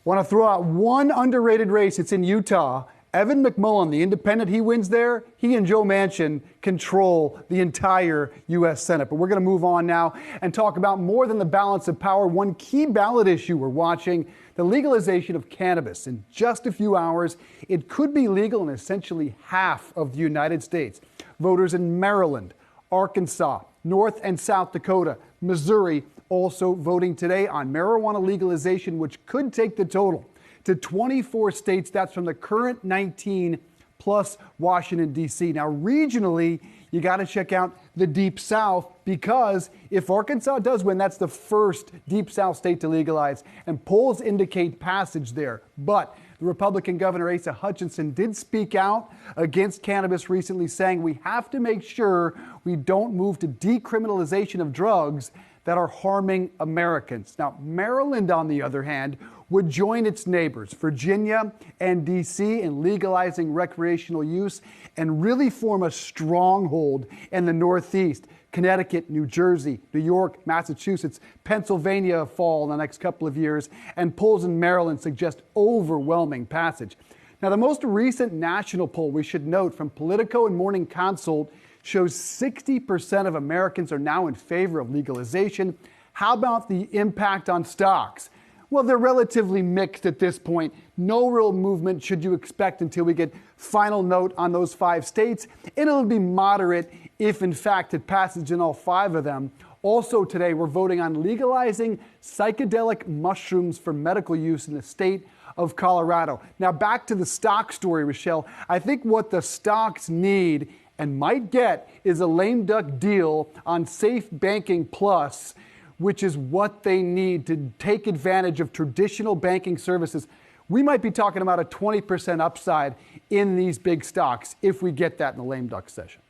Want to throw out one underrated race. It's in Utah. Evan McMullen, the independent, he wins there. He and Joe Manchin control the entire U.S. Senate. But we're going to move on now and talk about more than the balance of power. One key ballot issue we're watching, the legalization of cannabis. In just a few hours, it could be legal in essentially half of the United States. Voters in Maryland, Arkansas, North and South Dakota, Missouri also voting today on marijuana legalization, which could take the total to 24 states. That's from the current 19 plus Washington, D.C. Now, regionally, you got to check out the Deep South, because if Arkansas does win, that's the first Deep South state to legalize, and polls indicate passage there. But the Republican Governor Asa Hutchinson did speak out against cannabis recently, saying we have to make sure we don't move to decriminalization of drugs that are harming Americans. Now, Maryland, on the other hand, would join its neighbors, Virginia and D.C., in legalizing recreational use and really form a stronghold in the Northeast. Connecticut, New Jersey, New York, Massachusetts, Pennsylvania fall in the next couple of years, and polls in Maryland suggest overwhelming passage. Now, the most recent national poll, we should note, from Politico and Morning Consult, shows 60% of Americans are now in favor of legalization. How about the impact on stocks? Well, they're relatively mixed at this point. No real movement should you expect until we get final note on those 5 states. And it'll be moderate if, in fact, it passes in all 5 of them. Also today, we're voting on legalizing psychedelic mushrooms for medical use in the state of Colorado. Now, back to the stock story, Rochelle. I think what the stocks need and might get is a lame duck deal on Safe Banking Plus, which is what they need to take advantage of traditional banking services. We might be talking about a 20% upside in these big stocks if we get that in the lame duck session.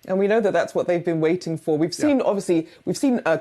And we know that that's what they've been waiting for. We've seen, obviously,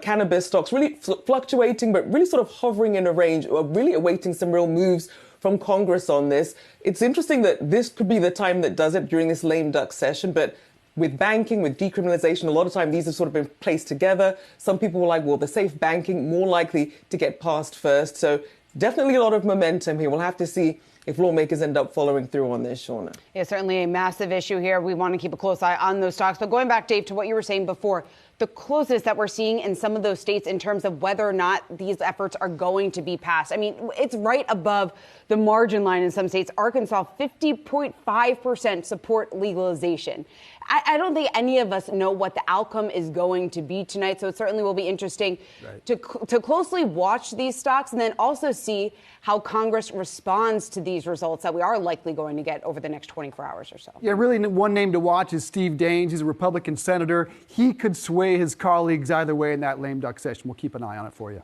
cannabis stocks really fluctuating, but really sort of hovering in a range, or really awaiting some real moves from Congress on this. It's interesting that this could be the time that does it during this lame duck session, but with banking, with decriminalization, a lot of time these have sort of been placed together. Some people were like, well, the safe banking more likely to get passed first. So definitely a lot of momentum here. We'll have to see if lawmakers end up following through on this, Shauna. Yeah, certainly a massive issue here. We want to keep a close eye on those stocks. But going back, Dave, to what you were saying before, the closeness that we're seeing in some of those states in terms of whether or not these efforts are going to be passed. I mean, it's right above the margin line in some states. Arkansas, 50.5% support legalization. I don't think any of us know what the outcome is going to be tonight, so it certainly will be interesting to closely watch these stocks and then also see how Congress responds to these results that we are likely going to get over the next 24 hours or so. Yeah, really one name to watch is Steve Daines. He's a Republican senator. He could sway his colleagues either way in that lame duck session. We'll keep an eye on it for you.